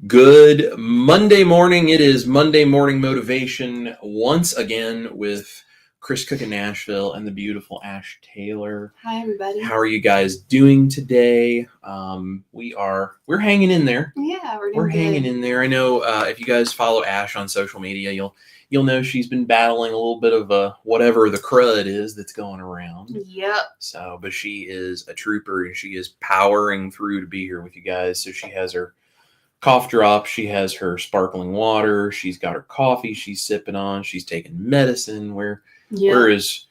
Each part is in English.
Good Monday morning. It is Monday Morning Motivation once again with Chris Cook in Nashville and the beautiful Ash Taylor. Hi, everybody. How are you guys doing today? We're hanging in there. Yeah, we're hanging in there. I know if you guys follow Ash on social media, you'll know she's been battling a little bit of whatever the crud is that's going around. Yep. So, but she is a trooper and she is powering through to be here with you guys. So she has her cough drop, she has her sparkling water, she's got her coffee she's sipping on, she's taking medicine. We're as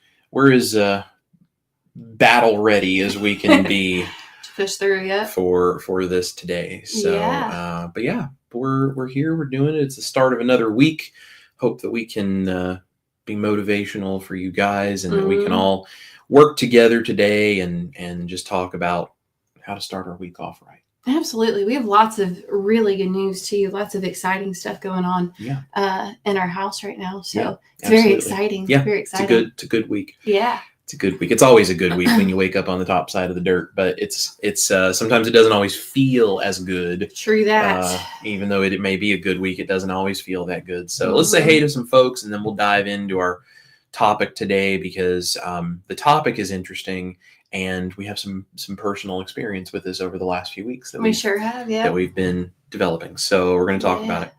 battle ready as we can be to push through for this today. So but we're here, we're doing it. It's the start of another week. Hope that we can be motivational for you guys and that we can all work together today and just talk about how to start our week off right. Absolutely. We have lots of really good news too. Lots of exciting stuff going on in our house right now. So it's very exciting. Yeah. Very exciting. It's a good week. Yeah. It's a good week. It's always a good week when you wake up on the top side of the dirt, but it's sometimes it doesn't always feel as good. True that. Even though it may be a good week, it doesn't always feel that good. So let's say hey to some folks and then we'll dive into our topic today because the topic is interesting. And we have some personal experience with this over the last few weeks that that we've been developing. So we're going to talk about it.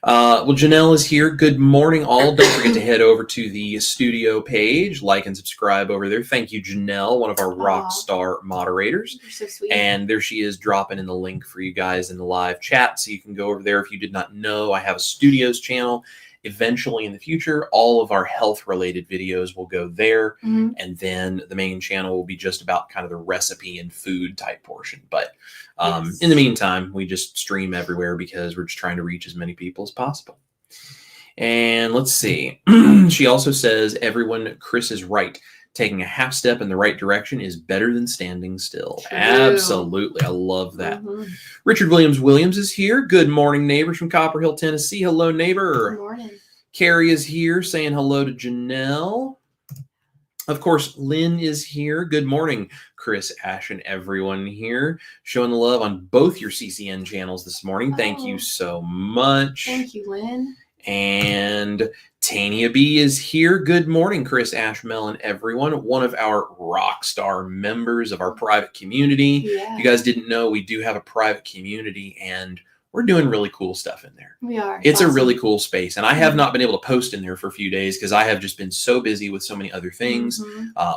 Well, Janelle is here. Good morning, all. Don't forget to head over to the studio page, like and subscribe over there. Thank you, Janelle, one of our rock star moderators. You're so sweet. And there she is, dropping in the link for you guys in the live chat. So you can go over there. If you did not know, I have a studios channel. Eventually in the future, all of our health related videos will go there. And then the main channel will be just about kind of the recipe and food type portion. But in the meantime, we just stream everywhere because we're just trying to reach as many people as possible. And let's see. She also says, everyone, Chris is right. Taking a half step in the right direction is better than standing still. True. Absolutely. I love that. Richard Williams is here. Good morning, neighbors from Copper Hill, Tennessee. Hello, neighbor. Good morning. Carrie is here saying hello to Janelle. Of course, Lynn is here. Good morning, Chris, Ash, and everyone here. Showing the love on both your CCN channels this morning. Thank you so much. Thank you, Lynn. And Tania B is here. Good morning, Chris, Ash, Mel, and everyone. One of our rock star members of our private community. Yeah. If you guys didn't know, we do have a private community, and we're doing really cool stuff in there. We are. It's awesome. A really cool space. And I have not been able to post in there for a few days because I have just been so busy with so many other things.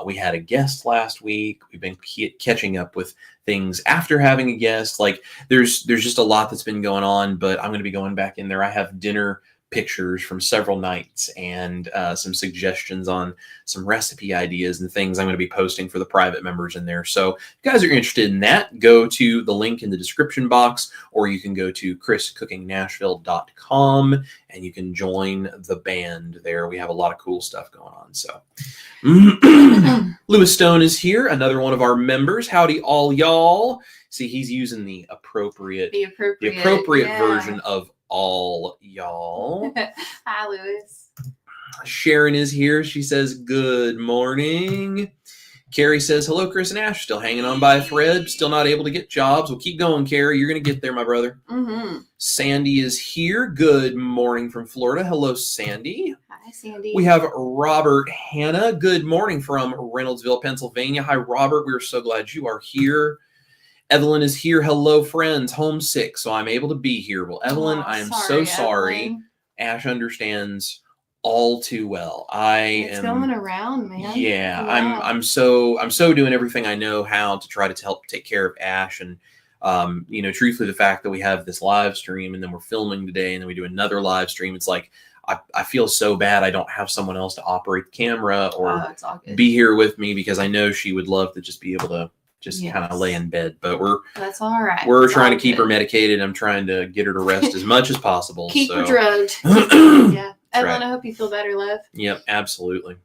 We had a guest last week. We've been catching up with things after having a guest. Like there's just a lot that's been going on, but I'm going to be going back in there. I have dinner pictures from several nights and some suggestions on some recipe ideas and things I'm going to be posting for the private members in there. So if you guys are interested in that, go to the link in the description box, or you can go to chriscookingnashville.com and you can join the band there. We have a lot of cool stuff going on. So Lewis Stone is here, another one of our members. Howdy all y'all. See, he's using the appropriate version of all y'all. Hi, Lewis. Sharon is here. She says, good morning. Carrie says, hello, Chris and Ash. Still hanging on by a thread. Still not able to get jobs. Well, keep going, Carrie. You're going to get there, my brother. Sandy is here. Good morning from Florida. Hello, Sandy. Hi, Sandy. We have Robert Hanna. Good morning from Reynoldsville, Pennsylvania. Hi, Robert. We're so glad you are here. Evelyn is here. Hello, friends. Homesick, so I'm able to be here. Well, Evelyn, I am so sorry. Evelyn. Ash understands all too well. It's going around, man. Yeah, wow. I'm so doing everything I know how to try to help take care of Ash, and truthfully, the fact that we have this live stream and then we're filming today and then we do another live stream, it's like I feel so bad I don't have someone else to operate the camera or be here with me, because I know she would love to just be able to kind of lay in bed, but that's all right. We're trying to keep her medicated. I'm trying to get her to rest as much as possible. Keep her drugged. Yeah. Evelyn, I hope you feel better, love. Yep, absolutely.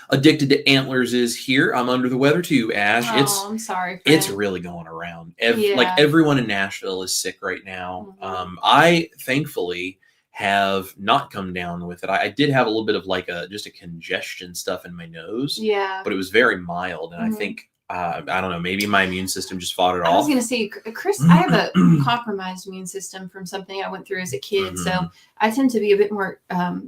Addicted to Antlers is here. I'm under the weather too, Ash. I'm sorry. It's really going around. Like everyone in Nashville is sick right now. I thankfully have not come down with it. I did have a little bit of just a congestion stuff in my nose. Yeah. But it was very mild, and I think I don't know, maybe my immune system just fought it off. I was going to say, Chris, I have a compromised immune system from something I went through as a kid. So I tend to be a bit more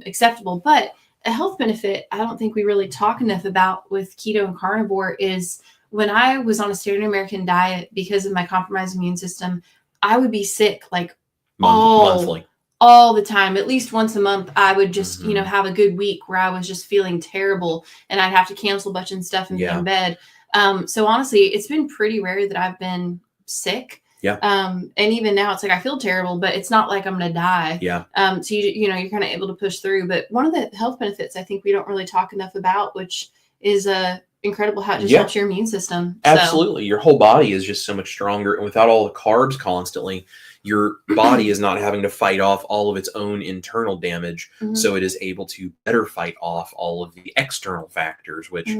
acceptable. But a health benefit I don't think we really talk enough about with keto and carnivore is when I was on a standard American diet because of my compromised immune system, I would be sick like monthly. All the time. At least once a month, I would just, have a good week where I was just feeling terrible and I'd have to cancel a bunch of stuff and be in bed. So honestly, it's been pretty rare that I've been sick. Yeah. And even now it's like, I feel terrible, but it's not like I'm going to die. Yeah. So you're kind of able to push through. But one of the health benefits I think we don't really talk enough about, which is incredible how it just helps your immune system. Absolutely. Your whole body is just so much stronger. And without all the carbs constantly, your body is not having to fight off all of its own internal damage. So it is able to better fight off all of the external factors, which,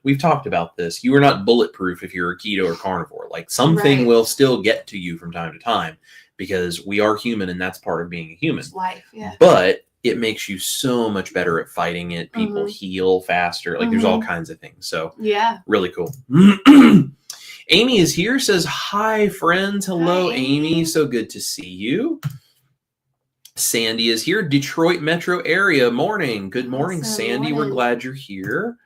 we've talked about this. You are not bulletproof if you're a keto or carnivore. Like something will still get to you from time to time because we are human and that's part of being a human. It's life, yeah. But it makes you so much better at fighting it. People heal faster. Like there's all kinds of things. So really cool. Amy is here, says, hi, friends. Hello, hi, Amy. So good to see you. Sandy is here, Detroit metro area. Morning. Good morning, Sandy. We're glad you're here.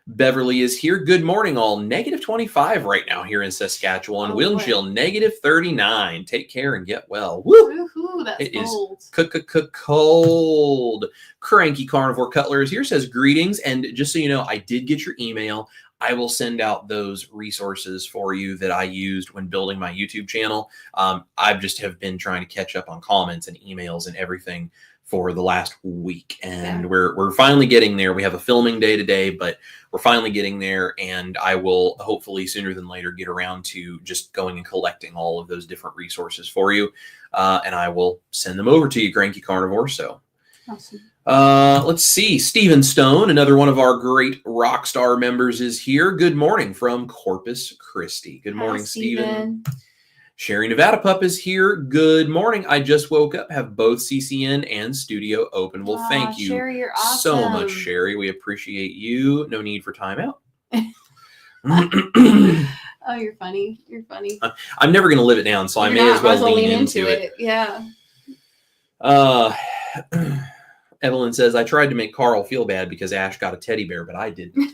Beverly is here. Good morning, all. -25 right now here in Saskatchewan. Wind chill, -39. Take care and get well. Woo! That's it cold. Is cold. Cranky Carnivore Cutler is here, says, greetings. And just so you know, I did get your email. I will send out those resources for you that I used when building my YouTube channel. I just have been trying to catch up on comments and emails and everything for the last week. And we're finally getting there. We have a filming day today, but we're finally getting there. And I will hopefully sooner than later get around to just going and collecting all of those different resources for you. And I will send them over to you, Cranky Carnivore. So awesome. Let's see. Stephen Stone, another one of our great rock star members, is here. Good morning from Corpus Christi. Good morning, Stephen. Sherry Nevada Pup is here. Good morning. I just woke up, have both CCN and studio open. Well, thank you Sherry, you're awesome. So much, Sherry. We appreciate you. No need for timeout. Oh, you're funny. You're funny. I'm never going to live it down, so I may as well lean into it. Yeah. Evelyn says, I tried to make Carl feel bad because Ash got a teddy bear, but I didn't.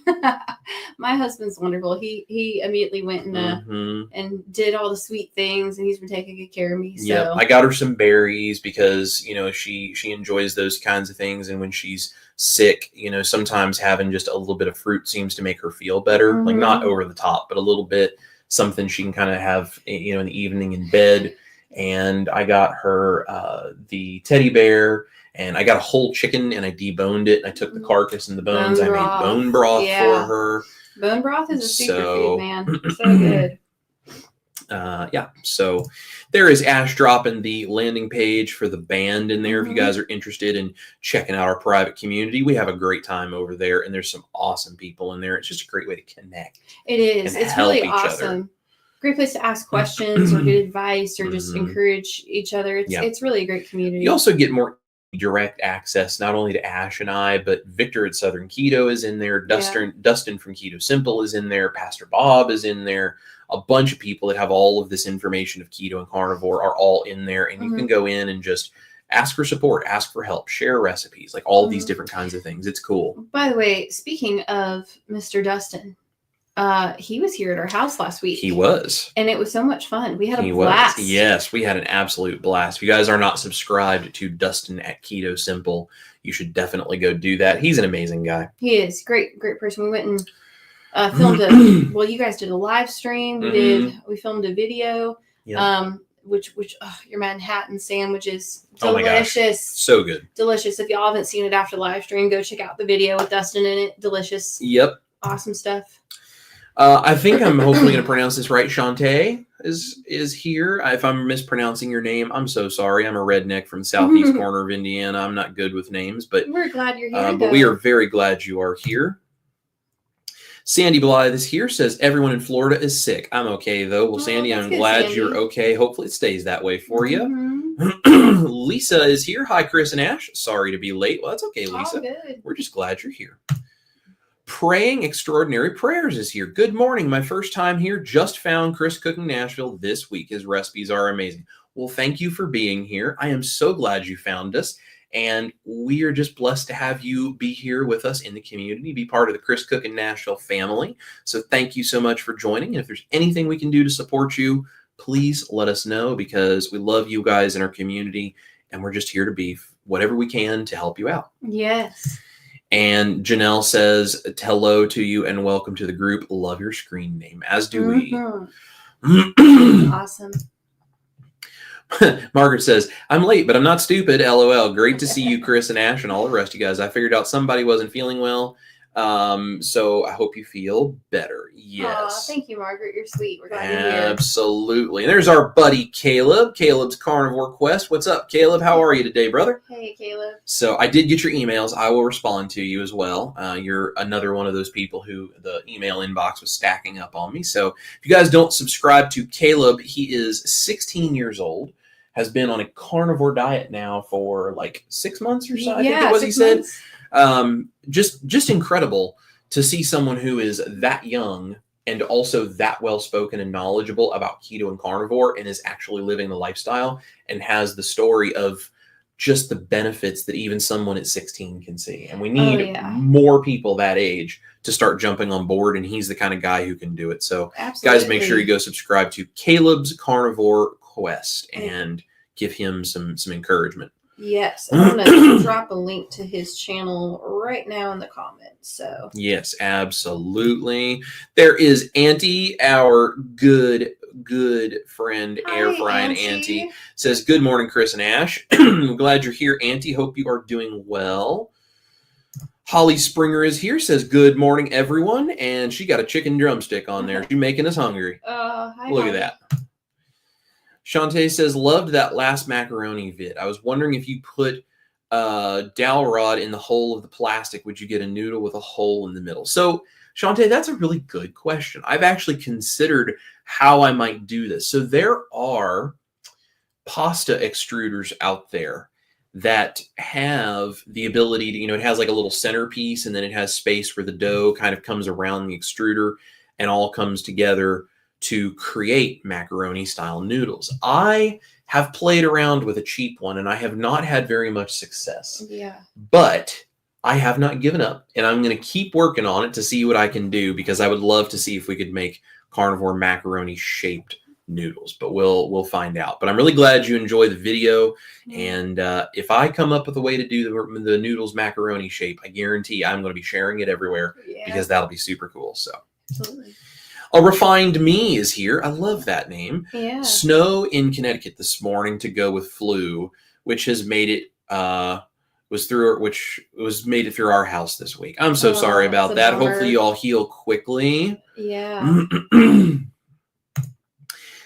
My husband's wonderful. He immediately went and did all the sweet things, and he's been taking good care of me. So. Yeah, I got her some berries because, she enjoys those kinds of things. And when she's sick, sometimes having just a little bit of fruit seems to make her feel better. Like not over the top, but a little bit, something she can kind of have, in the evening in bed. And I got her the teddy bear. And I got a whole chicken and I deboned it. And I took the carcass and the bones. I made bone broth for her. Bone broth is a superfood, man. So good. So there is Ash dropping the landing page for the band in there. If you guys are interested in checking out our private community, we have a great time over there. And there's some awesome people in there. It's just a great way to connect. It is. It's really awesome. Great place to ask questions or get advice or just encourage each other. It's really a great community. You also get more direct access not only to Ash and I, but Victor at Southern Keto is in there. Dustin from Keto Simple is in there. Pastor Bob is in there. A bunch of people that have all of this information of keto and carnivore are all in there, and you can go in and just ask for support, ask for help, share recipes, like all of these different kinds of things. It's cool. By the way, speaking of Mr. Dustin, he was here at our house last week. He was. And it was so much fun. We had a blast. Yes, we had an absolute blast. If you guys are not subscribed to Dustin at Keto Simple, you should definitely go do that. He's an amazing guy. He is. Great person. We went and filmed well, you guys did a live stream. We filmed a video. Yeah. Which your Manhattan sandwich is delicious. Oh my gosh. So good. Delicious. If y'all haven't seen it after live stream, go check out the video with Dustin in it. Delicious. Yep. Awesome stuff. I think I'm hopefully going to pronounce this right. Shantae is here. If I'm mispronouncing your name, I'm so sorry. I'm a redneck from the southeast corner of Indiana. I'm not good with names, but we're glad you're here. But we are very glad you are here. Sandy Blythe is here, says everyone in Florida is sick. I'm okay though. Well, Sandy, I'm glad you're okay. Hopefully it stays that way for you. Lisa is here. Hi, Chris and Ash. Sorry to be late. Well, that's okay, Lisa. All good. We're just glad you're here. Praying Extraordinary Prayers is here. Good morning. My first time here. Just found Chris Cooking Nashville this week. His recipes are amazing. Well, thank you for being here. I am so glad you found us. And we are just blessed to have you be here with us in the community, be part of the Chris Cooking Nashville family. So thank you so much for joining. And if there's anything we can do to support you, please let us know, because we love you guys in our community. And we're just here to be whatever we can to help you out. Yes. And Janelle says, hello to you and welcome to the group. Love your screen name, as do we. Awesome. Margaret says, I'm late, but I'm not stupid. LOL. Great to see you, Chris and Ash, and all the rest of you guys. I figured out somebody wasn't feeling well. So I hope you feel better. Yes. Thank you, Margaret. You're sweet. We're glad to hear. Absolutely. And there's our buddy Caleb. Caleb's Carnivore Quest. What's up, Caleb? How are you today, brother? Hey, Caleb. So I did get your emails. I will respond to you as well. You're another one of those people who the email inbox was stacking up on me. So if you guys don't subscribe to Caleb, he is 16 years old, has been on a carnivore diet now for like 6 months or so. I think it was, he said. Just incredible to see someone who is that young and also that well-spoken and knowledgeable about keto and carnivore and is actually living the lifestyle and has the story of just the benefits that even someone at 16 can see. And we need more people that age to start jumping on board. And he's the kind of guy who can do it. So guys, make sure you go subscribe to Caleb's Carnivore Quest and give him some encouragement. Yes, I'm going to drop a link to his channel right now in the comments. So yes, absolutely. There is Auntie, our good friend, Air Frying Auntie, says, good morning, Chris and Ash. I'm glad you're here, Auntie. Hope you are doing well. Holly Springer is here, says, good morning, everyone. And she got a chicken drumstick on there. She's making us hungry. Look at that. Shantae says, loved that last macaroni vid. I was wondering if you put dowel rod in the hole of the plastic, would you get a noodle with a hole in the middle? So, Shantae, that's a really good question. I've actually considered how I might do this. So there are pasta extruders out there that have the ability to, it has like a little centerpiece and then it has space where the dough kind of comes around the extruder and all comes together to create macaroni style noodles. I have played around with a cheap one and I have not had very much success. Yeah. But I have not given up and I'm going to keep working on it to see what I can do, because I would love to see if we could make carnivore macaroni shaped noodles, but we'll find out. But I'm really glad you enjoy the video. And if I come up with a way to do the noodles macaroni shape, I guarantee I'm going to be sharing it everywhere because that'll be super cool. So absolutely. A Refined Me is here. I love that name. Yeah. Snow in Connecticut this morning to go with flu, which has made it made it through our house this week. I'm so sorry about that. Hopefully you all heal quickly. Yeah.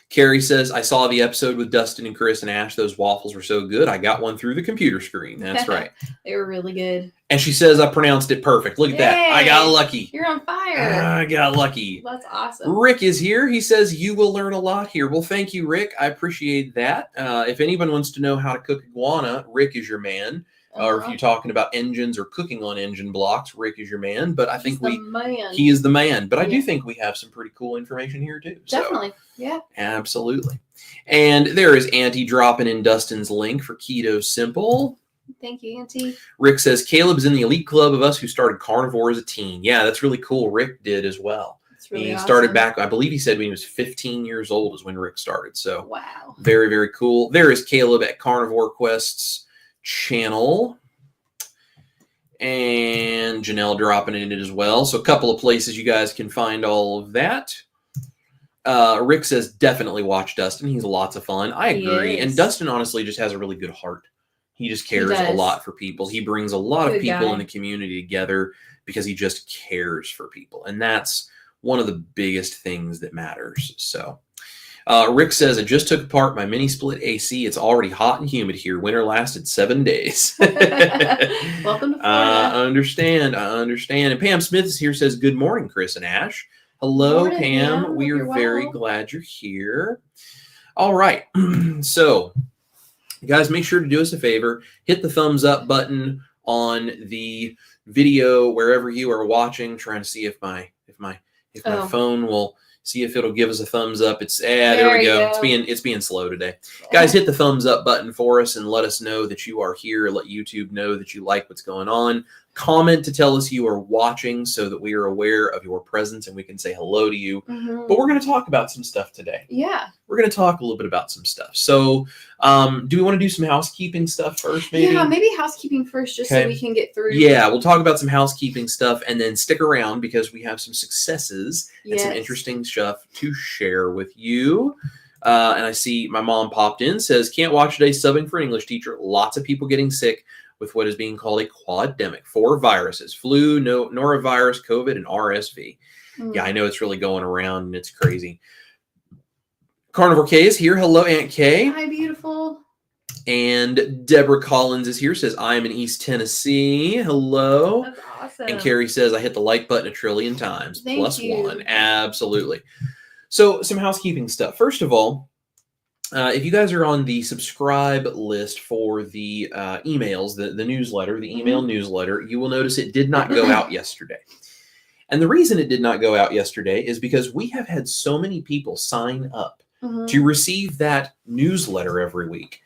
Carrie says, I saw the episode with Dustin and Chris and Ash. Those waffles were so good. I got one through the computer screen. That's right. They were really good. And she says, I pronounced it perfect. Look at that. I got lucky. You're on fire. I got lucky. That's awesome. Rick is here. He says, you will learn a lot here. Well, thank you, Rick. I appreciate that. If anyone wants to know how to cook iguana, Rick is your man. Or if you're talking about engines or cooking on engine blocks, Rick is your man. But I think he is the man. But I do think we have some pretty cool information here too. Definitely. Yeah. Absolutely. And there is Auntie dropping in Dustin's link for Keto Simple. Thank you, Auntie. Rick says, Caleb's in the elite club of us who started carnivore as a teen. Yeah, that's really cool. Rick did as well. Really he started back, I believe he said when he was 15 years old is when Rick started. So wow. Very, very cool. There is Caleb at Carnivore Quest's channel, and Janelle dropping in it as well. So a couple of places you guys can find all of that. Rick says definitely watch Dustin. He's lots of fun. I agree. And Dustin honestly just has a really good heart. He just cares a lot for people. He brings a lot of people in the community together because he just cares for people. And that's one of the biggest things that matters. So Rick says, I just took apart my mini split AC. It's already hot and humid here. Winter lasted 7 days. Welcome to Florida. I understand. And Pam Smith is here, says, good morning, Chris and Ash. Hello, morning, Pam. We are very glad you're here. All right. So, guys, make sure to do us a favor. Hit the thumbs up button on the video wherever you are watching. Trying to see if my phone will see if it'll give us a thumbs up. It's there we go. It's being slow today. Guys, hit the thumbs up button for us and let us know that you are here. Let YouTube know that you like what's going on. Comment to tell us you are watching so that we are aware of your presence and we can say hello to you. But we're going to talk about some stuff today. Yeah. We're going to talk a little bit about some stuff. So do we want to do some housekeeping stuff first, maybe? Yeah, maybe housekeeping first, just so we can get through. Yeah, we'll talk about some housekeeping stuff and then stick around because we have some successes and some interesting stuff to share with you. And I see my mom popped in, says, can't watch today, subbing for an English teacher. Lots of people getting sick with what is being called a quademic. 4 viruses: flu, norovirus, COVID, and RSV. Yeah, I know it's really going around and it's crazy. Carnivore K is here. Hello, Aunt Kay. Hi, beautiful. And Deborah Collins is here. Says, I am in East Tennessee. Hello. That's awesome. And Carrie says, I hit the like button a trillion times. Thank you. +1. Absolutely. So some housekeeping stuff. First of all, if you guys are on the subscribe list for the emails, the newsletter, the email newsletter, you will notice it did not go out yesterday. And the reason it did not go out yesterday is because we have had so many people sign up to receive that newsletter every week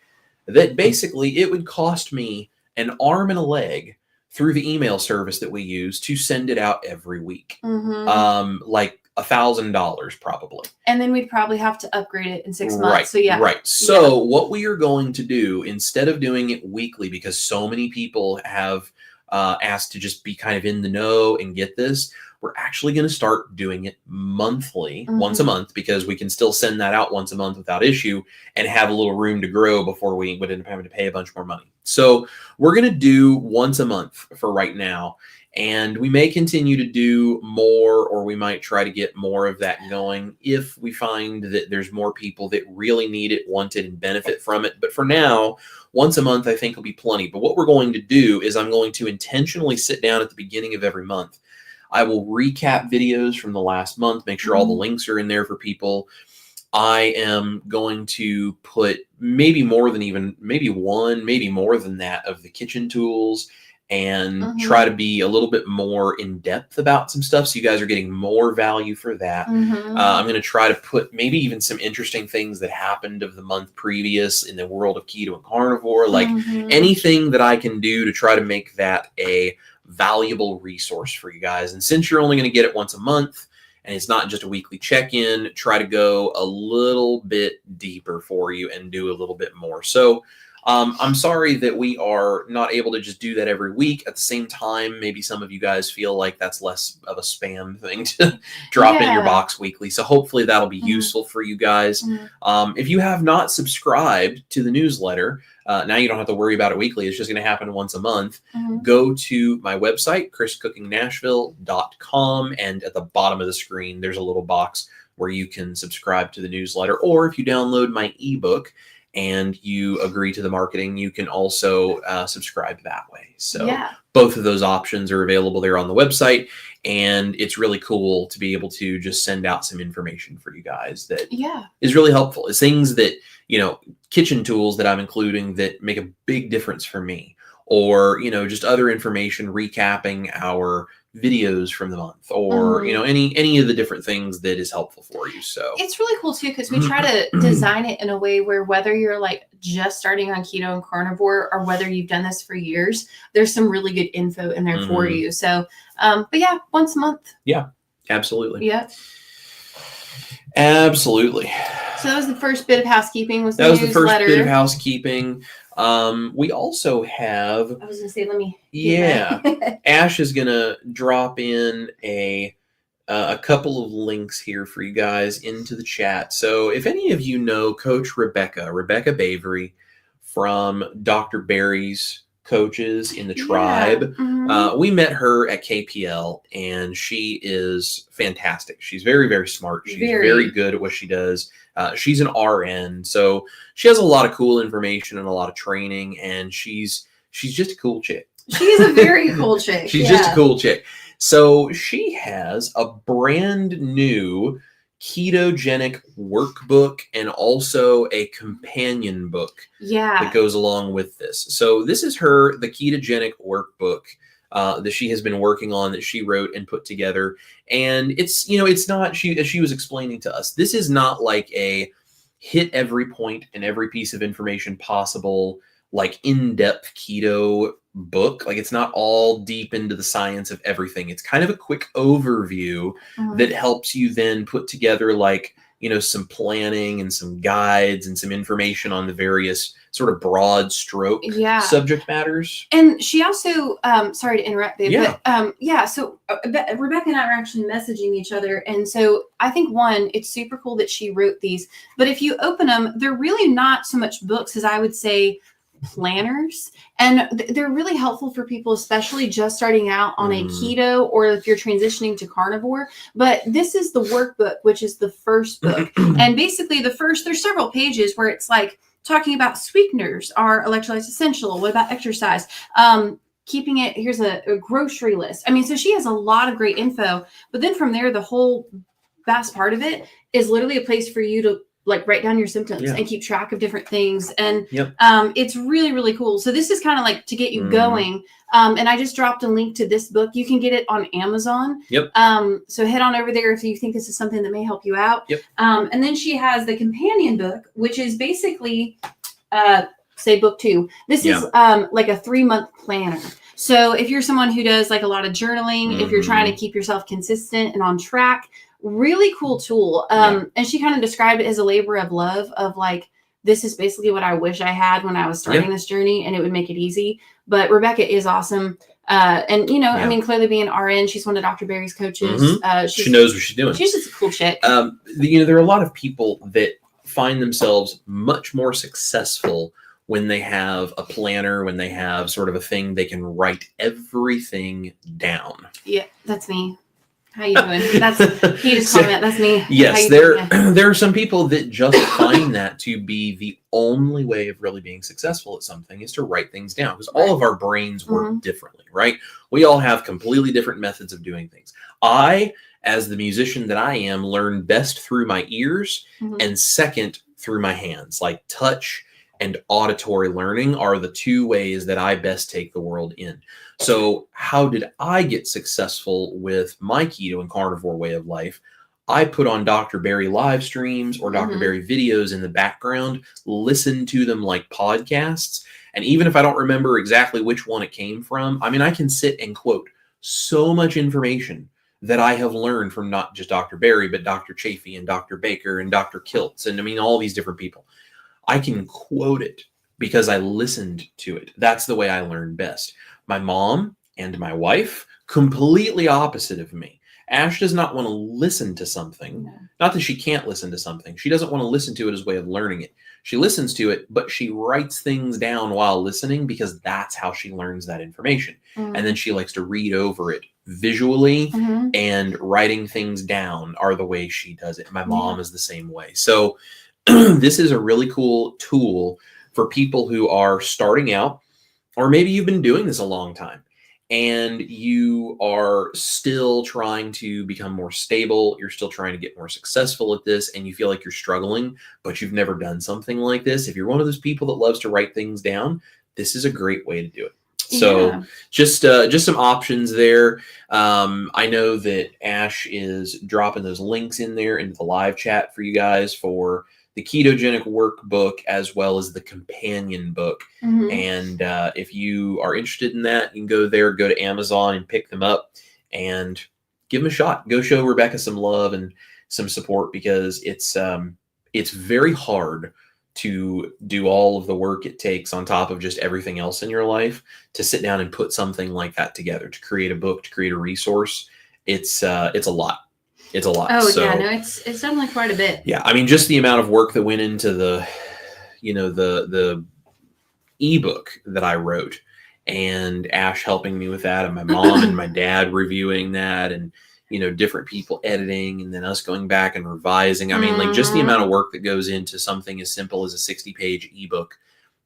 that basically it would cost me an arm and a leg through the email service that we use to send it out every week. Like $1,000 probably. And then we'd probably have to upgrade it in 6 months. So yeah. Right. So what we are going to do, instead of doing it weekly, because so many people have asked to just be kind of in the know and get this, we're actually going to start doing it monthly, once a month, because we can still send that out once a month without issue and have a little room to grow before we would end up having to pay a bunch more money. So we're going to do once a month for right now. And we may continue to do more, or we might try to get more of that going if we find that there's more people that really need it, want it, and benefit from it. But for now, once a month, I think will be plenty. But what we're going to do is I'm going to intentionally sit down at the beginning of every month. I will recap videos from the last month, make sure all the links are in there for people. I am going to put maybe more than that of the kitchen tools and try to be a little bit more in depth about some stuff. So you guys are getting more value for that. I'm going to try to put maybe even some interesting things that happened of the month previous in the world of keto and carnivore, like anything that I can do to try to make that a valuable resource for you guys. And since you're only going to get it once a month and it's not just a weekly check-in, try to go a little bit deeper for you and do a little bit more. So I'm sorry that we are not able to just do that every week. At the same time, maybe some of you guys feel like that's less of a spam thing to drop in your box weekly. So hopefully that'll be useful for you guys. If you have not subscribed to the newsletter, now you don't have to worry about it weekly. It's just going to happen once a month. Go to my website, chriscookingnashville.com. And at the bottom of the screen, there's a little box where you can subscribe to the newsletter. Or if you download my ebook and you agree to the marketing, you can also subscribe that way. So both of those options are available there on the website. And it's really cool to be able to just send out some information for you guys that is really helpful. It's things that, kitchen tools that I'm including that make a big difference for me, or, just other information recapping our videos from the month, or any of the different things that is helpful for you. So it's really cool too, because we try to design it in a way where whether you're like just starting on keto and carnivore or whether you've done this for years, there's some really good info in there for you. So but yeah, once a month. Absolutely. Absolutely. So that was the first bit of housekeeping. Was the newsletter. The first bit of housekeeping. We also have. I was going to say, let me. Ash is going to drop in a couple of links here for you guys into the chat. So if any of you know Coach Rebecca Bavery from Dr. Barry's coaches in the tribe, we met her at KPL, and she is fantastic. She's very, very smart. She's very good at what she does. She's an RN, so she has a lot of cool information and a lot of training, and she's just a cool chick. She's a very cool chick. She's just a cool chick. So she has a brand new ketogenic workbook and also a companion book that goes along with this. So this is the ketogenic workbook that she has been working on, that she wrote and put together. And it's, it's not, as she was explaining to us, this is not like a hit every point and every piece of information possible, like in-depth keto book. Like, it's not all deep into the science of everything. It's kind of a quick overview that helps you then put together, like, some planning and some guides and some information on the various sort of broad stroke subject matters. And she also, sorry to interrupt, babe, but so Rebecca and I were actually messaging each other. And so I think, one, it's super cool that she wrote these, but if you open them, they're really not so much books as I would say planners, and they're really helpful for people, especially just starting out on a keto, or if you're transitioning to carnivore. But this is the workbook, which is the first book. And basically there's several pages where it's like talking about sweeteners. Are electrolytes essential? What about exercise? Keeping it, here's a grocery list. I mean, so she has a lot of great info, but then from there, the whole vast part of it is literally a place for you to like write down your symptoms and keep track of different things. And it's really, really cool. So this is kind of like to get you going. And I just dropped a link to this book. You can get it on Amazon. So head on over there if you think this is something that may help you out. And then she has the companion book, which is basically, say book 2. This is like a 3-month planner. So if you're someone who does like a lot of journaling, if you're trying to keep yourself consistent and on track, really cool tool. And she kind of described it as a labor of love, of like, this is basically what I wish I had when I was starting this journey, and it would make it easy. But Rebecca is awesome. And, I mean, clearly being an RN, she's one of Dr. Barry's coaches. She knows what she's doing. She's just a cool chick. There are a lot of people that find themselves much more successful when they have a planner, when they have sort of a thing they can write everything down. Yeah, that's me. How you doing? He just called me out. That's me. Yes, there are some people that just find that to be the only way of really being successful at something, is to write things down, because all of our brains work differently, right? We all have completely different methods of doing things. I, as the musician that I am, learn best through my ears, and second through my hands. Like, touch and auditory learning are the 2 ways that I best take the world in. So how did I get successful with my keto and carnivore way of life? I put on Dr. Barry live streams or Dr. Barry videos in the background, listen to them like podcasts. And even if I don't remember exactly which one it came from, I mean, I can sit and quote so much information that I have learned from not just Dr. Barry, but Dr. Chafee and Dr. Baker and Dr. Kiltz. And I mean, all these different people. I can quote it because I listened to it. That's the way I learn best. My mom and my wife, completely opposite of me. Ash does not want to listen to something. No. Not that she can't listen to something. She doesn't want to listen to it as a way of learning it. She listens to it, but she writes things down while listening, because that's how she learns that information. And then she likes to read over it visually, and writing things down are the way she does it. My mom is the same way. So this is a really cool tool for people who are starting out, or maybe you've been doing this a long time and you are still trying to become more stable. You're still trying to get more successful at this, and you feel like you're struggling, but you've never done something like this. If you're one of those people that loves to write things down, this is a great way to do it. So just some options there. I know that Ash is dropping those links in there into the live chat for you guys for the ketogenic workbook, as well as the companion book. And if you are interested in that, you can go there, go to Amazon and pick them up and give them a shot. Go show Rebecca some love and some support, because it's very hard to do all of the work it takes on top of just everything else in your life to sit down and put something like that together, to create a book, to create a resource. It's a lot. It's a lot. Oh, so, yeah, no, it's definitely quite a bit. Yeah, I mean, just the amount of work that went into the ebook that I wrote, and Ash helping me with that, and my mom and my dad reviewing that, and different people editing, and then us going back and revising. I mean, like, just the amount of work that goes into something as simple as a 60-page ebook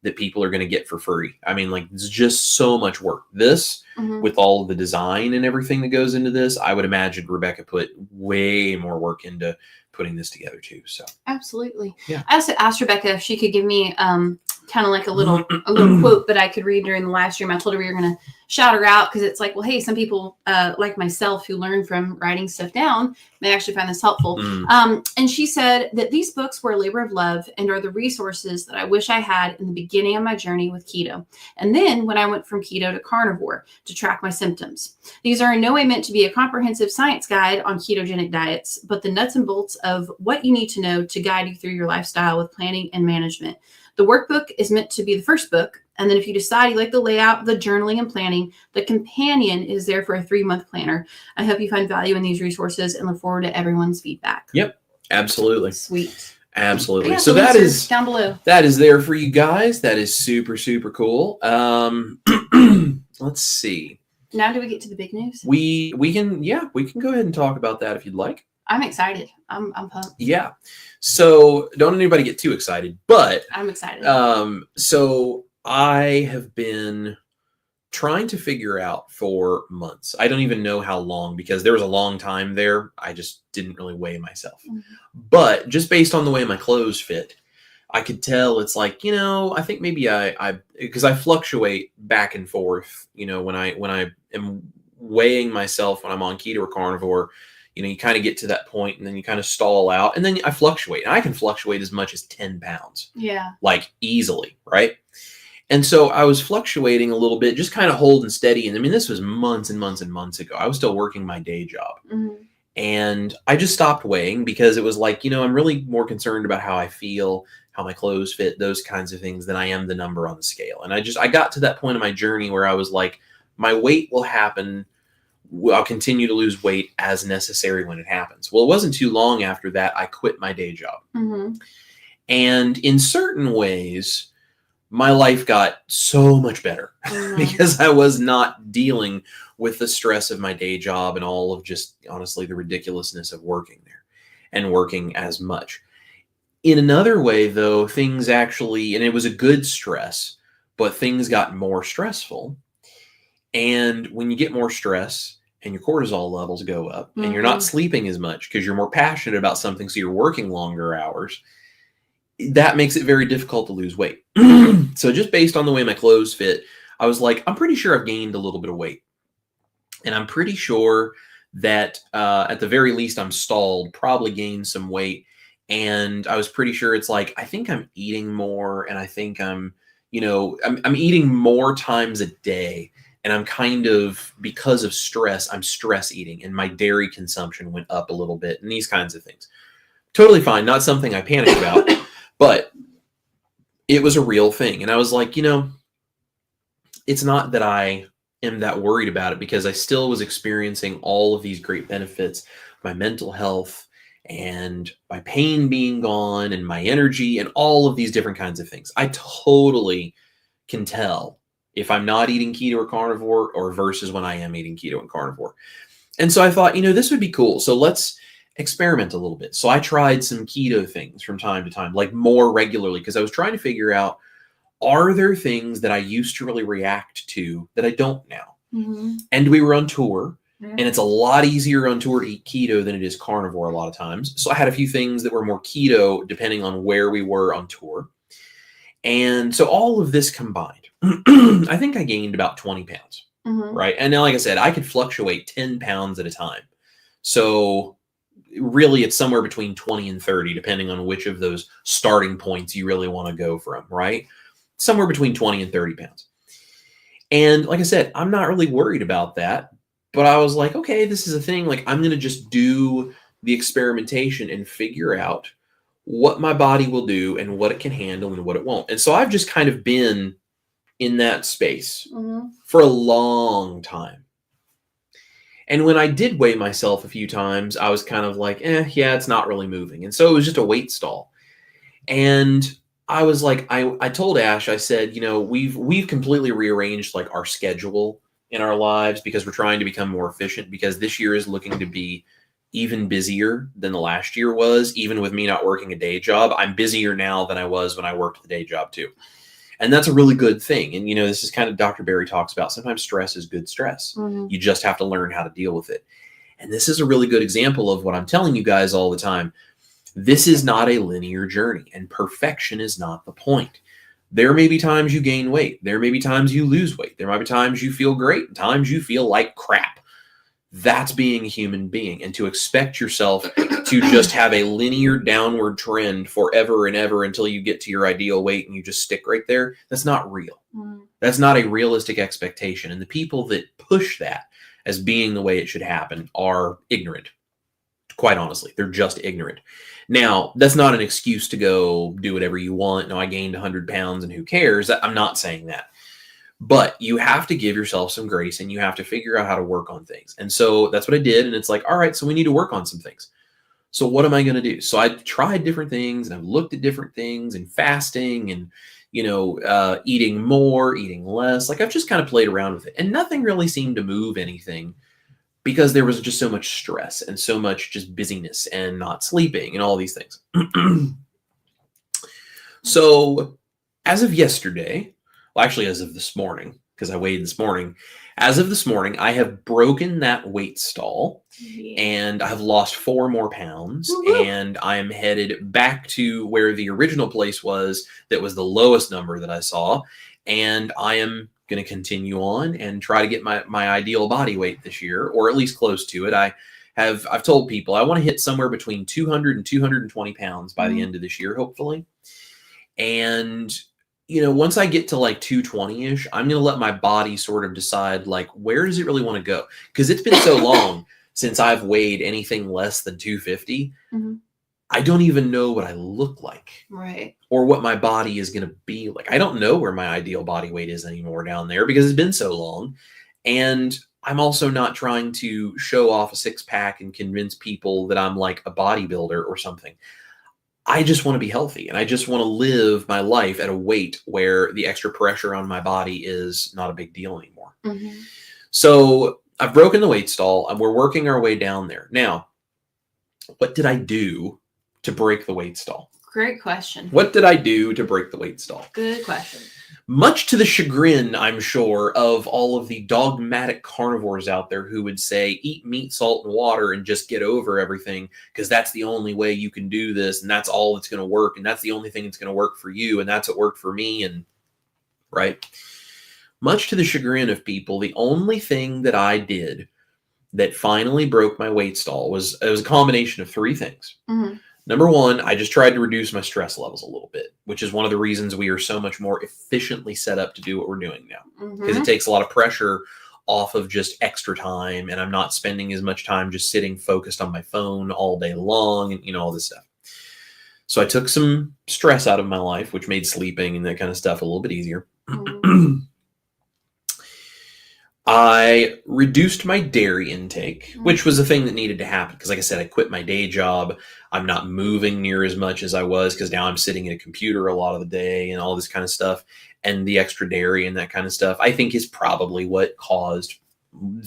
that people are going to get for free. I mean, like, it's just so much work. This, with all of the design and everything that goes into this, I would imagine Rebecca put way more work into putting this together too. So absolutely. Yeah. I also asked Rebecca if she could give me kind of like a little quote that I could read during the live stream. I told her we were going to shout her out because it's like, well, hey, some people like myself who learn from writing stuff down may actually find this helpful. And she said that these books were a labor of love and are the resources that I wish I had in the beginning of my journey with keto. And then when I went from keto to carnivore to track my symptoms. These are in no way meant to be a comprehensive science guide on ketogenic diets, but the nuts and bolts of what you need to know to guide you through your lifestyle with planning and management. The workbook is meant to be the first book. And then if you decide you like the layout, the journaling and planning, the companion is there for a 3-month planner. I hope you find value in these resources and look forward to everyone's feedback. Yep, absolutely. Sweet. Absolutely. Yeah, so the that is down below. That is there for you guys. That is super, super cool. Let's see. Now do we get to the big news? We can go ahead and talk about that if you'd like. I'm excited. I'm pumped. Yeah. So don't anybody get too excited, but I'm excited. So I have been trying to figure out for months. I don't even know how long, because there was a long time there. I just didn't really weigh myself. But just based on the way my clothes fit, I could tell it's like, I think maybe because I fluctuate back and forth, when I am weighing myself when I'm on keto or carnivore, you kind of get to that point and then you kind of stall out and then I fluctuate. And I can fluctuate as much as 10 pounds. Yeah. Like easily. Right. And so I was fluctuating a little bit, just kind of holding steady. And I mean, this was months and months and months ago. I was still working my day job. And I just stopped weighing because it was like, I'm really more concerned about how I feel, how my clothes fit, those kinds of things than I am the number on the scale. And I got to that point in my journey where I was like, my weight will happen. I'll continue to lose weight as necessary when it happens. Well, it wasn't too long after that, I quit my day job. And in certain ways, my life got so much better because I was not dealing with the stress of my day job and all of just honestly the ridiculousness of working there and working as much. In another way, though, things actually, and it was a good stress, but things got more stressful. And when you get more stress and your cortisol levels go up and you're not sleeping as much because you're more passionate about something, so you're working longer hours, that makes it very difficult to lose weight. So just based on the way my clothes fit, I was like, I'm pretty sure I've gained a little bit of weight. And I'm pretty sure that at the very least, I'm stalled, probably gained some weight. And I was pretty sure it's like, I think I'm eating more and I think I'm eating more times a day. And I'm kind of, because of stress, I'm stress eating and my dairy consumption went up a little bit and these kinds of things. Totally fine. Not something I panicked about, but it was a real thing. And I was like, it's not that I am that worried about it because I still was experiencing all of these great benefits, my mental health and my pain being gone and my energy and all of these different kinds of things. I totally can tell if I'm not eating keto or carnivore or versus when I am eating keto and carnivore. And so I thought, this would be cool. So let's experiment a little bit. So I tried some keto things from time to time, like more regularly, because I was trying to figure out, are there things that I used to really react to that I don't now? And we were on tour and it's a lot easier on tour to eat keto than it is carnivore a lot of times. So I had a few things that were more keto depending on where we were on tour. And so all of this combined, I think I gained about 20 pounds, right? And now, like I said, I could fluctuate 10 pounds at a time. So really it's somewhere between 20 and 30, depending on which of those starting points you really want to go from, right? Somewhere between 20 and 30 pounds. And like I said, I'm not really worried about that, but I was like, okay, this is a thing. Like, I'm going to just do the experimentation and figure out what my body will do and what it can handle and what it won't. And so I've just kind of been in that space for a long time. And when I did weigh myself a few times, I was kind of like, yeah, it's not really moving. And so it was just a weight stall. And I was like, I told Ash, I said, we've completely rearranged like our schedule in our lives because we're trying to become more efficient, because this year is looking to be even busier than the last year was, even with me not working a day job. I'm busier now than I was when I worked the day job too. And that's a really good thing. And, this is kind of Dr. Berry talks about. Sometimes stress is good stress. You just have to learn how to deal with it. And this is a really good example of what I'm telling you guys all the time. This is not a linear journey, and perfection is not the point. There may be times you gain weight. There may be times you lose weight. There might be times you feel great, times you feel like crap. That's being a human being. And to expect yourself to just have a linear downward trend forever and ever until you get to your ideal weight and you just stick right there, that's not real. That's not a realistic expectation. And the people that push that as being the way it should happen are ignorant. Quite honestly, they're just ignorant. Now, that's not an excuse to go do whatever you want. No, I gained 100 pounds and who cares? I'm not saying that. But you have to give yourself some grace and you have to figure out how to work on things. And so that's what I did. And it's like, all right, so we need to work on some things. So what am I going to do? So I tried different things and I've looked at different things and fasting and, eating more, eating less. Like I've just kind of played around with it and nothing really seemed to move anything because there was just so much stress and so much just busyness and not sleeping and all these things. So as of yesterday, well, actually, as of this morning, because I weighed this morning, as of this morning, I have broken that weight stall and I've lost 4 more pounds. Woo-hoo. And I'm headed back to where the original place was that was the lowest number that I saw. And I am going to continue on and try to get my ideal body weight this year, or at least close to it. I've told people I want to hit somewhere between 200 and 220 pounds by the end of this year, hopefully. And once I get to like 220-ish, I'm going to let my body sort of decide, like, where does it really want to go? Because it's been so long since I've weighed anything less than 250. I don't even know what I look like. Right. Or what my body is going to be like. I don't know where my ideal body weight is anymore down there because it's been so long. And I'm also not trying to show off a 6-pack and convince people that I'm like a bodybuilder or something. I just want to be healthy and I just want to live my life at a weight where the extra pressure on my body is not a big deal anymore. So I've broken the weight stall and we're working our way down there. Now, what did I do to break the weight stall? Great question. What did I do to break the weight stall? Good question. Much to the chagrin, I'm sure, of all of the dogmatic carnivores out there who would say, eat meat, salt, and water and just get over everything because that's the only way you can do this and that's all that's going to work and that's the only thing that's going to work for you and that's what worked for me. And right. Much to the chagrin of people, the only thing that I did that finally broke my weight stall was a combination of 3 things. Number 1, I just tried to reduce my stress levels a little bit, which is one of the reasons we are so much more efficiently set up to do what we're doing now. Because it takes a lot of pressure off of just extra time, and I'm not spending as much time just sitting focused on my phone all day long and all this stuff. So I took some stress out of my life, which made sleeping and that kind of stuff a little bit easier. I reduced my dairy intake, which was a thing that needed to happen. Because like I said, I quit my day job. I'm not moving near as much as I was because now I'm sitting at a computer a lot of the day and all this kind of stuff. And the extra dairy and that kind of stuff, I think is probably what caused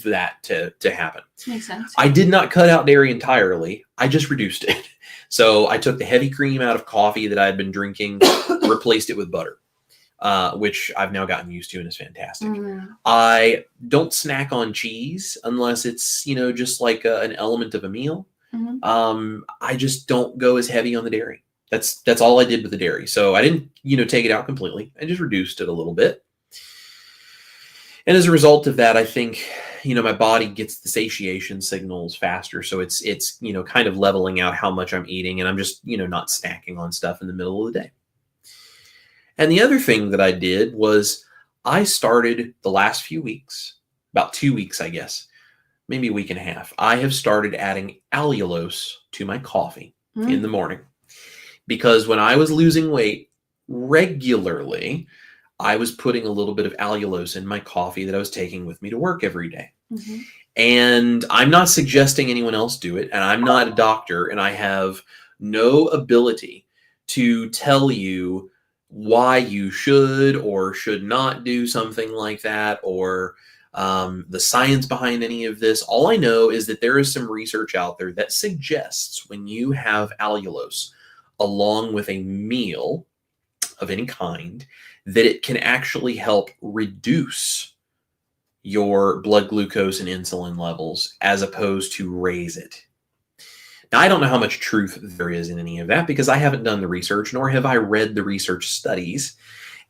that to happen. Makes sense. I did not cut out dairy entirely. I just reduced it. So I took the heavy cream out of coffee that I had been drinking, replaced it with butter. Which I've now gotten used to and is fantastic. I don't snack on cheese unless it's, just like an element of a meal. I just don't go as heavy on the dairy. That's all I did with the dairy. So I didn't, take it out completely. I just reduced it a little bit. And as a result of that, I think, my body gets the satiation signals faster. So it's, kind of leveling out how much I'm eating and I'm just, not snacking on stuff in the middle of the day. And the other thing that I did was I started the last few weeks, about 2 weeks, I guess, maybe a week and a half. I have started adding allulose to my coffee in the morning because when I was losing weight regularly, I was putting a little bit of allulose in my coffee that I was taking with me to work every day. And I'm not suggesting anyone else do it. And I'm not a doctor and I have no ability to tell you why you should or should not do something like that or the science behind any of this. All I know is that there is some research out there that suggests when you have allulose along with a meal of any kind, that it can actually help reduce your blood glucose and insulin levels as opposed to raise it. Now, I don't know how much truth there is in any of that because I haven't done the research, nor have I read the research studies.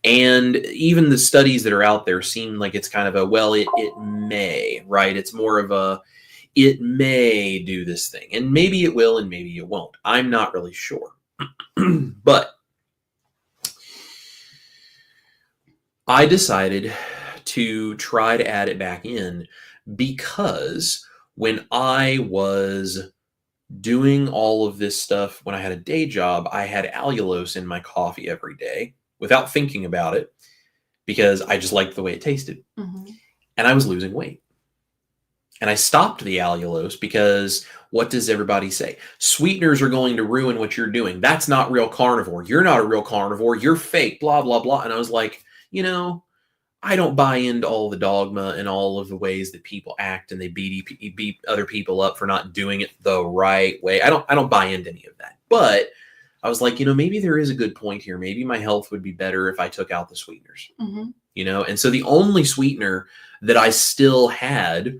And even the studies that are out there seem like it's kind of a, well, it may, right? It's more of a, it may do this thing. And maybe it will and maybe it won't. I'm not really sure. But I decided to try to add it back in because when I was doing all of this stuff, when I had a day job, I had allulose in my coffee every day without thinking about it because I just liked the way it tasted. Mm-hmm. And I was losing weight. And I stopped the allulose because what does everybody say? Sweeteners are going to ruin what you're doing. That's not real carnivore. You're not a real carnivore. You're fake, blah, blah, blah. And I was like, you know, I don't buy into all the dogma and all of the ways that people act and they beat other people up for not doing it the right way. I don't buy into any of that. But I was like, you know, maybe there is a good point here. Maybe my health would be better if I took out the sweeteners, you know? And so the only sweetener that I still had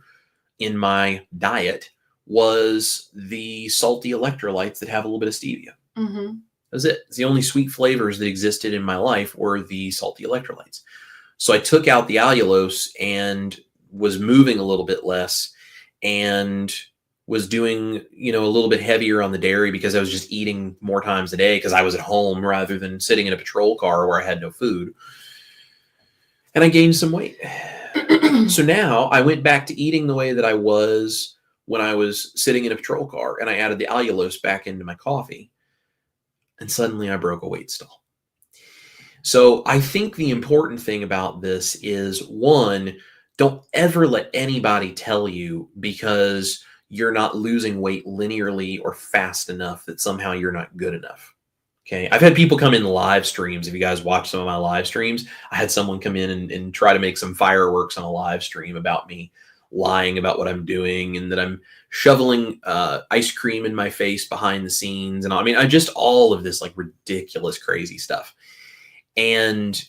in my diet was the salty electrolytes that have a little bit of stevia. That's it. It's the only sweet flavors that existed in my life were the salty electrolytes. So I took out the allulose and was moving a little bit less and was doing, you know, a little bit heavier on the dairy because I was just eating more times a day because I was at home rather than sitting in a patrol car where I had no food. And I gained some weight. So now I went back to eating the way that I was when I was sitting in a patrol car, and I added the allulose back into my coffee, and suddenly I broke a weight stall. So I think the important thing about this is, one, don't ever let anybody tell you because you're not losing weight linearly or fast enough that somehow you're not good enough. Okay. I've had people come in live streams. If you guys watch some of my live streams, I had someone come in and try to make some fireworks on a live stream about me lying about what I'm doing and that I'm shoveling ice cream in my face behind the scenes. And I mean, I just all of this like ridiculous, crazy stuff. And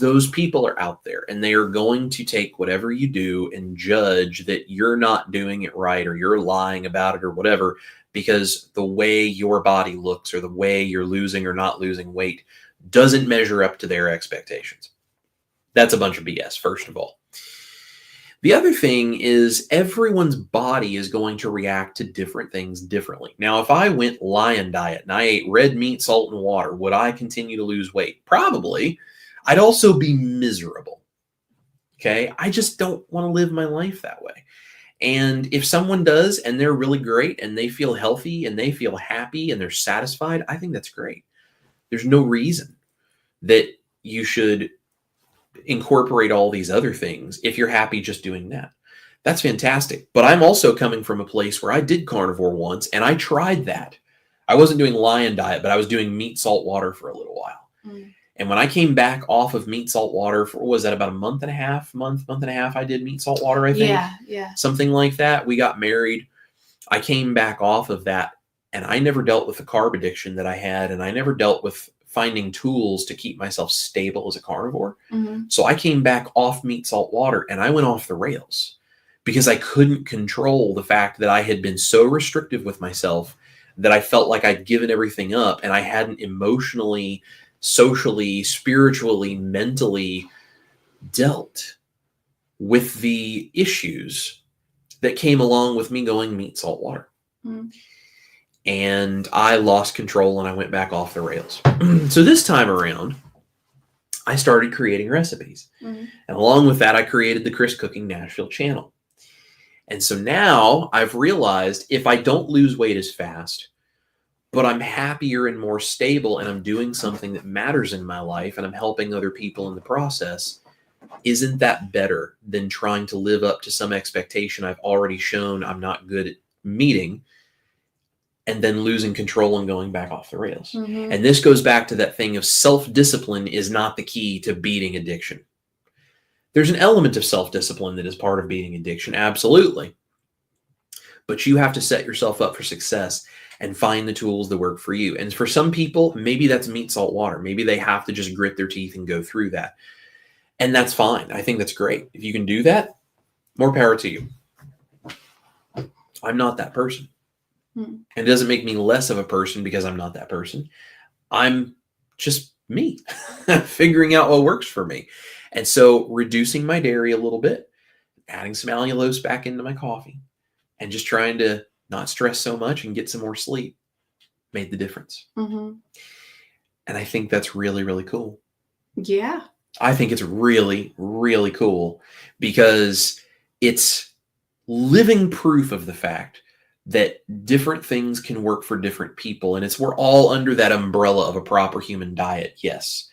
those people are out there and they are going to take whatever you do and judge that you're not doing it right or you're lying about it or whatever, because the way your body looks or the way you're losing or not losing weight doesn't measure up to their expectations. That's a bunch of BS, first of all. The other thing is everyone's body is going to react to different things differently. Now, if I went lion diet and I ate red meat, salt, and water, would I continue to lose weight? Probably. I'd also be miserable. Okay? I just don't want to live my life that way. And if someone does and they're really great and they feel healthy and they feel happy and they're satisfied, I think that's great. There's no reason that you should incorporate all these other things if you're happy just doing that. That's fantastic. But I'm also coming from a place where I did carnivore once and I tried that. I wasn't doing lion diet, but I was doing meat, salt, water for a little while. And when I came back off of meat, salt, water, for what was that, about a month and a half, I did meat, salt, water, I think. Yeah. Something like that. We got married. I came back off of that and I never dealt with the carb addiction that I had. And I never dealt with finding tools to keep myself stable as a carnivore. So I came back off meat, salt, water, and I went off the rails because I couldn't control the fact that I had been so restrictive with myself that I felt like I'd given everything up and I hadn't emotionally, socially, spiritually, mentally dealt with the issues that came along with me going meat, salt, water. And I lost control and I went back off the rails. So this time around, I started creating recipes. And along with that, I created the Chris Cooking Nashville channel. And so now I've realized if I don't lose weight as fast, but I'm happier and more stable and I'm doing something that matters in my life and I'm helping other people in the process, isn't that better than trying to live up to some expectation I've already shown I'm not good at meeting and then losing control and going back off the rails? And this goes back to that thing of self-discipline is not the key to beating addiction. There's an element of self-discipline that is part of beating addiction, absolutely. But you have to set yourself up for success. and find the tools that work for you. And for some people, maybe that's meat, salt, water. Maybe they have to just grit their teeth and go through that. And that's fine. I think that's great. If you can do that, more power to you. I'm not that person. And it doesn't make me less of a person because I'm not that person. I'm just me, figuring out what works for me. And so reducing my dairy a little bit, adding some allulose back into my coffee, and just trying to not stress so much and get some more sleep made the difference. And I think that's really, really cool. Yeah. I think it's really, really cool because it's living proof of the fact that different things can work for different people. And we're all under that umbrella of a proper human diet. Yes.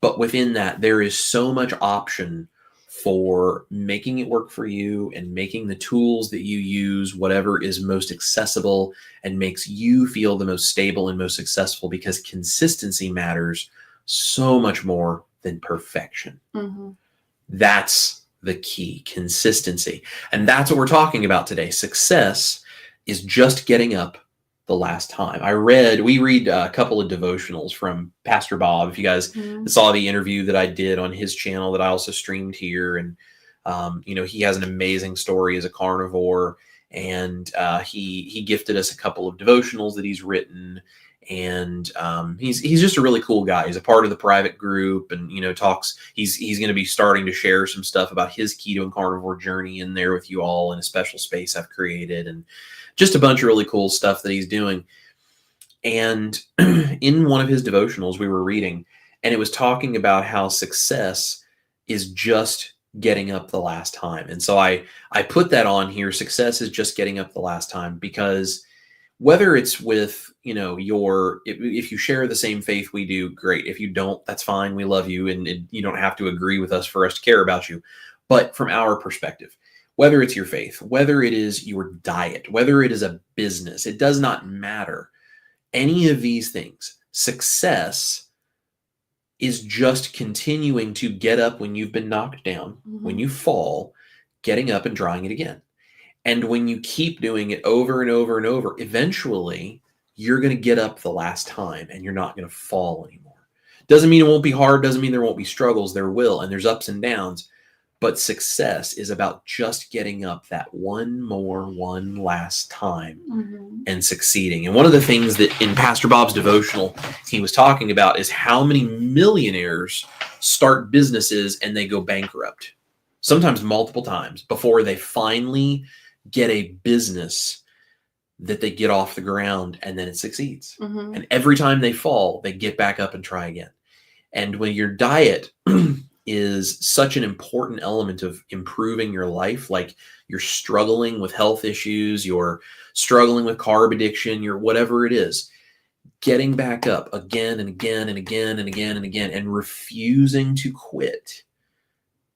But within that, there is so much option for making it work for you and making the tools that you use, whatever is most accessible and makes you feel the most stable and most successful, because consistency matters so much more than perfection. That's the key, consistency. And that's what we're talking about today. Success is just getting up the last time. We read a couple of devotionals from Pastor Bob. If you guys saw the interview that I did on his channel that I also streamed here, and he has an amazing story as a carnivore, and he gifted us a couple of devotionals that he's written. And he's just a really cool guy. He's a part of the private group, and he's going to be starting to share some stuff about his keto and carnivore journey in there with you all in a special space I've created, and just a bunch of really cool stuff that he's doing. And in one of his devotionals we were reading, and it was talking about how success is just getting up the last time. And so I put that on here. Success is just getting up the last time, because whether it's with, if you share the same faith we do, great. If you don't, that's fine. We love you. And you don't have to agree with us for us to care about you. But from our perspective, whether it's your faith, whether it is your diet, whether it is a business, it does not matter. Any of these things, success is just continuing to get up when you've been knocked down, when you fall, getting up and trying it again. And when you keep doing it over and over and over, eventually you're going to get up the last time and you're not going to fall anymore. Doesn't mean it won't be hard. Doesn't mean there won't be struggles. There will. And there's ups and downs. But success is about just getting up that one last time and succeeding. And one of the things that in Pastor Bob's devotional he was talking about is how many millionaires start businesses and they go bankrupt, sometimes multiple times, before they finally get a business that they get off the ground, and then it succeeds. And every time they fall, they get back up and try again. And when your diet is such an important element of improving your life, like you're struggling with health issues, you're struggling with carb addiction, you're whatever it is, getting back up again and again and again and again and again and refusing to quit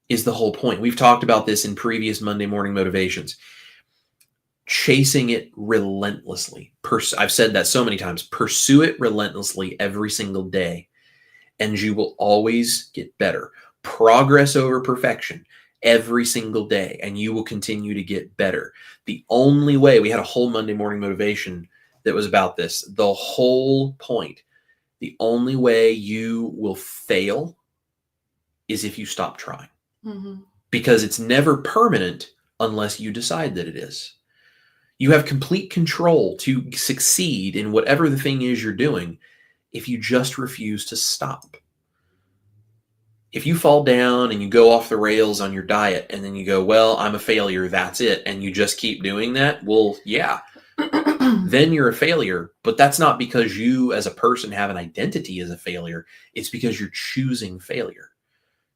is the whole point. We've talked about this in previous Monday morning motivations. Chasing it relentlessly. I've said that so many times. Pursue it relentlessly every single day, and you will always get better. Progress over perfection every single day, and you will continue to get better. The only way, we had a whole Monday morning motivation that was about this. The whole point, the only way you will fail is if you stop trying. Because it's never permanent unless you decide that it is. You have complete control to succeed in whatever the thing is you're doing if you just refuse to stop. If you fall down and you go off the rails on your diet and then you go, well, I'm a failure, that's it, and you just keep doing that, well, yeah, then you're a failure. But that's not because you as a person have an identity as a failure. It's because you're choosing failure.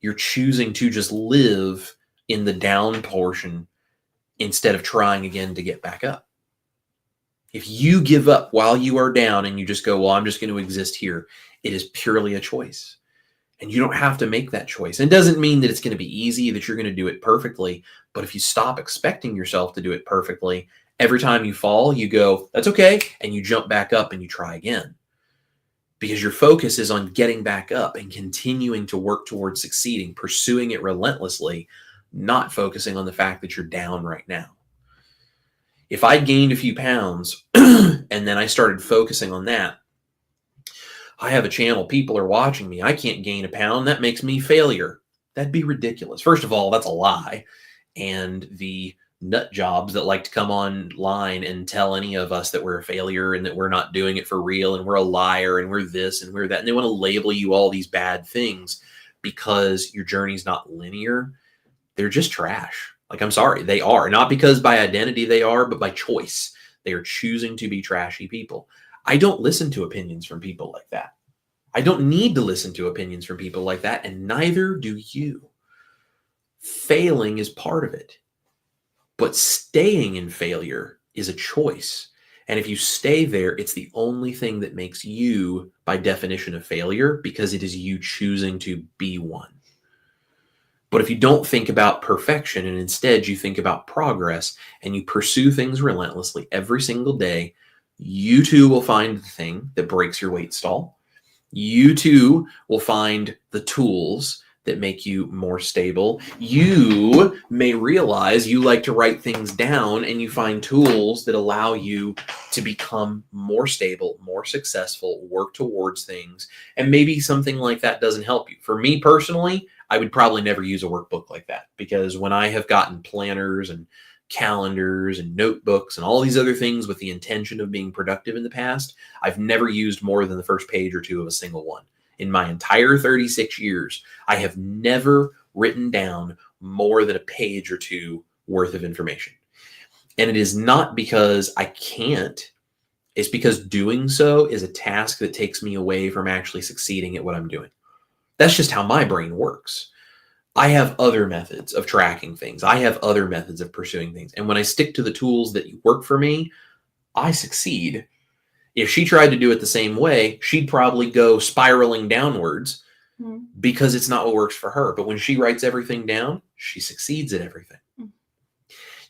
You're choosing to just live in the down portion instead of trying again to get back up. If you give up while you are down and you just go, well, I'm just going to exist here, it is purely a choice. And you don't have to make that choice. It doesn't mean that it's going to be easy, that you're going to do it perfectly. But if you stop expecting yourself to do it perfectly, every time you fall, you go, that's okay. And you jump back up and you try again. Because your focus is on getting back up and continuing to work towards succeeding, pursuing it relentlessly, not focusing on the fact that you're down right now. If I gained a few pounds and then I started focusing on that, I have a channel, people are watching me, I can't gain a pound, that makes me failure. That'd be ridiculous. First of all, that's a lie. And the nut jobs that like to come online and tell any of us that we're a failure and that we're not doing it for real and we're a liar and we're this and we're that, and they want to label you all these bad things because your journey's not linear, they're just trash. Like, I'm sorry, they are. Not because by identity they are, but by choice. They are choosing to be trashy people. I don't listen to opinions from people like that. I don't need to listen to opinions from people like that, and neither do you. Failing is part of it. But staying in failure is a choice. And if you stay there, it's the only thing that makes you, by definition, a failure, because it is you choosing to be one. But if you don't think about perfection and instead you think about progress and you pursue things relentlessly every single day, you too will find the thing that breaks your weight stall. You too will find the tools that make you more stable. You may realize you like to write things down and you find tools that allow you to become more stable, more successful, work towards things. And maybe something like that doesn't help you. For me personally, I would probably never use a workbook like that, because when I have gotten planners and calendars and notebooks and all these other things with the intention of being productive in the past, I've never used more than the first page or two of a single one. In my entire 36 years, I have never written down more than a page or two worth of information. And it is not because I can't. It's because doing so is a task that takes me away from actually succeeding at what I'm doing. That's just how my brain works. I have other methods of tracking things. I have other methods of pursuing things. And when I stick to the tools that work for me, I succeed. If she tried to do it the same way, she'd probably go spiraling downwards because it's not what works for her. But when she writes everything down, she succeeds at everything.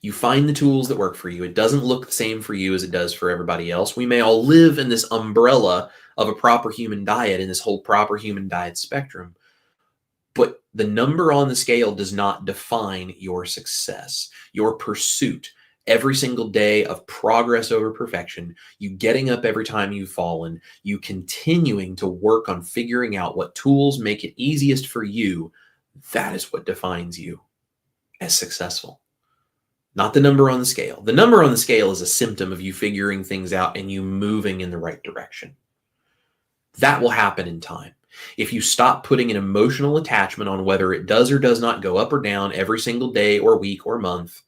You find the tools that work for you. It doesn't look the same for you as it does for everybody else. We may all live in this umbrella of a proper human diet, in this whole proper human diet spectrum. But the number on the scale does not define your success, your pursuit every single day of progress over perfection, you getting up every time you've fallen, you continuing to work on figuring out what tools make it easiest for you. That is what defines you as successful. Not the number on the scale. The number on the scale is a symptom of you figuring things out and you moving in the right direction. That will happen in time. If you stop putting an emotional attachment on whether it does or does not go up or down every single day or week or month,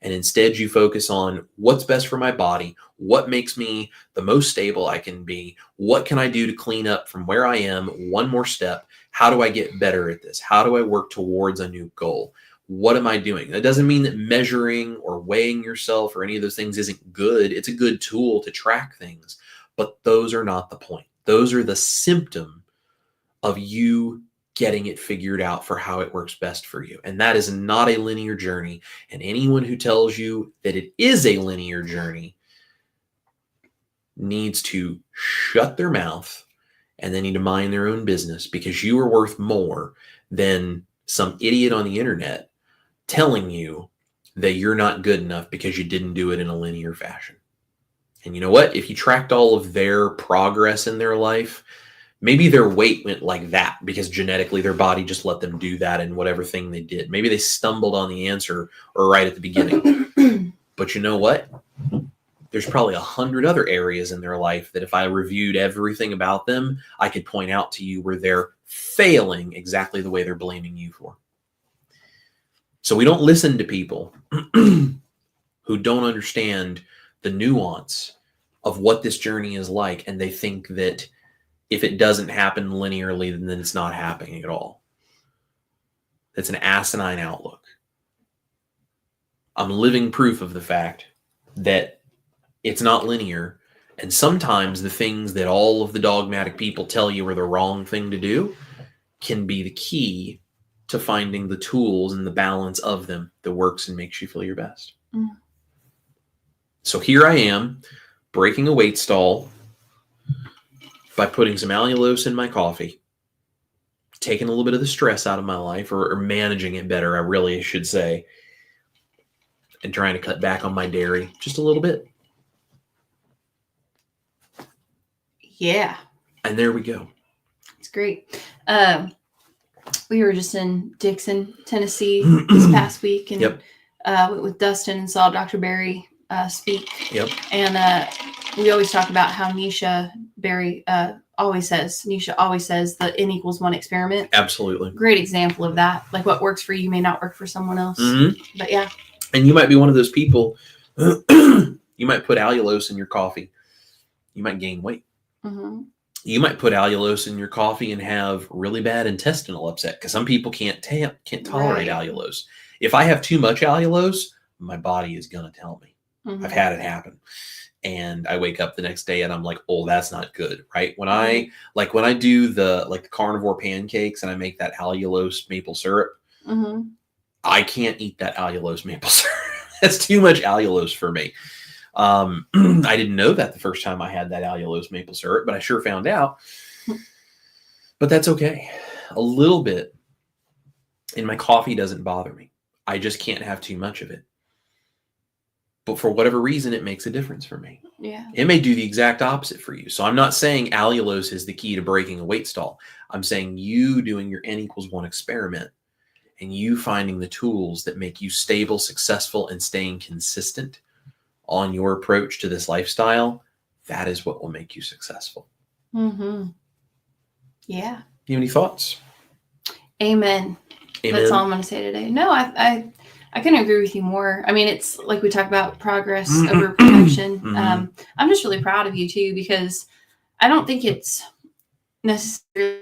and instead you focus on what's best for my body, what makes me the most stable I can be, what can I do to clean up from where I am one more step, how do I get better at this, how do I work towards a new goal, what am I doing? That doesn't mean that measuring or weighing yourself or any of those things isn't good. It's a good tool to track things, but those are not the point. Those are the symptom of you getting it figured out for how it works best for you. And that is not a linear journey. And anyone who tells you that it is a linear journey needs to shut their mouth and they need to mind their own business, because you are worth more than some idiot on the internet telling you that you're not good enough because you didn't do it in a linear fashion. And you know what? If you tracked all of their progress in their life, maybe their weight went like that because genetically their body just let them do that in whatever thing they did. Maybe they stumbled on the answer or right at the beginning. But you know what? There's probably 100 other areas in their life that if I reviewed everything about them, I could point out to you where they're failing exactly the way they're blaming you for. So we don't listen to people who don't understand the nuance of what this journey is like, and they think that if it doesn't happen linearly, then it's not happening at all. That's an asinine outlook. I'm living proof of the fact that it's not linear, and sometimes the things that all of the dogmatic people tell you are the wrong thing to do can be the key to finding the tools and the balance of them that works and makes you feel your best. So here I am, breaking a weight stall by putting some allulose in my coffee, taking a little bit of the stress out of my life, or managing it better, I really should say. and trying to cut back on my dairy just a little bit. Yeah. And there we go. It's great. We were just in Dixon, Tennessee this past week, and went with Dustin and saw Dr. Barry speak. Yep. And we always talk about how Nisha Barry always says the N=1 experiment. Absolutely. Great example of that. Like what works for you may not work for someone else. But yeah. And you might be one of those people, you might put allulose in your coffee. You might gain weight. You might put allulose in your coffee and have really bad intestinal upset because some people can't tolerate allulose. If I have too much allulose, my body is going to tell me. I've had it happen. And I wake up the next day and I'm like, oh, that's not good, right? When I do the carnivore pancakes and I make that allulose maple syrup, I can't eat that allulose maple syrup. That's too much allulose for me. I didn't know that the first time I had that allulose maple syrup, but I sure found out. But that's okay. A little bit in my coffee doesn't bother me. I just can't have too much of it. But for whatever reason, it makes a difference for me. Yeah. It may do the exact opposite for you. So I'm not saying allulose is the key to breaking a weight stall. I'm saying you doing your N=1 experiment and you finding the tools that make you stable, successful, and staying consistent on your approach to this lifestyle, that is what will make you successful. Yeah. You have any thoughts? Amen. That's all I'm going to say today. No, I couldn't agree with you more. I mean, it's like we talk about progress over perfection. I'm just really proud of you too, because I don't think it's necessarily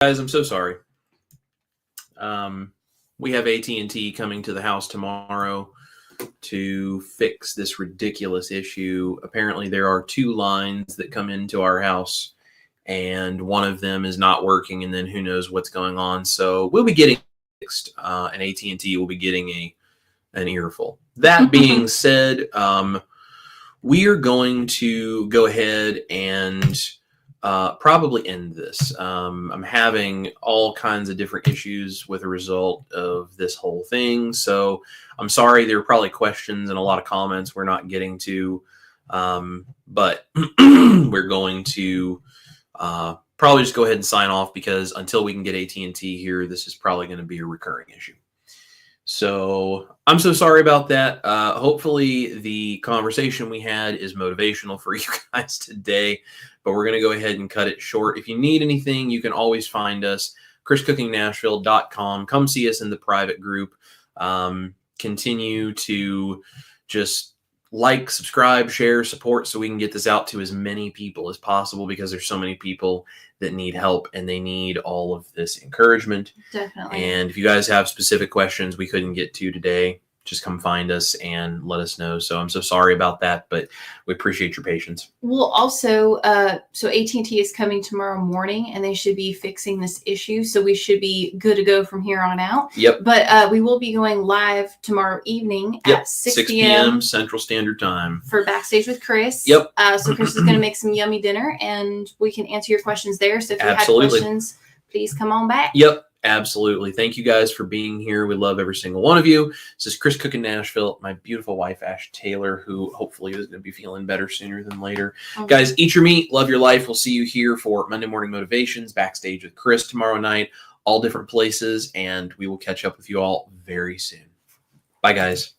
Guys, I'm so sorry. We have AT&T coming to the house tomorrow to fix this ridiculous issue. Apparently, there are 2 lines that come into our house, and one of them is not working, and then who knows what's going on. So we'll be getting fixed, and AT&T will be getting an earful. That being said, we are going to go ahead and probably end this. I'm having all kinds of different issues with a result of this whole thing. So I'm sorry, there are probably questions and a lot of comments we're not getting to. But we're going to probably just go ahead and sign off, because until we can get AT&T here, this is probably going to be a recurring issue. So I'm so sorry about that. Hopefully the conversation we had is motivational for you guys today, but we're going to go ahead and cut it short. If you need anything, you can always find us, chriscookingnashville.com. Come see us in the private group. Continue to just like, subscribe, share, support, so we can get this out to as many people as possible, because there's so many people that need help and they need all of this encouragement. Definitely. And if you guys have specific questions we couldn't get to today, just come find us and let us know. So I'm so sorry about that, but we appreciate your patience. Well, also, so AT&T is coming tomorrow morning, and they should be fixing this issue. So we should be good to go from here on out. Yep. But we will be going live tomorrow evening at 6 p.m. Central Standard Time for Backstage with Chris. Yep. So Chris is going to make some yummy dinner, and we can answer your questions there. So if you Absolutely. have questions, please come on back. Yep. Absolutely. Thank you guys for being here. We love every single one of you. This is Chris Cook in Nashville. My beautiful wife, Ash Taylor, who hopefully is going to be feeling better sooner than later. Okay. Guys, eat your meat. Love your life. We'll see you here for Monday Morning Motivations, Backstage with Chris tomorrow night, all different places, and we will catch up with you all very soon. Bye, guys.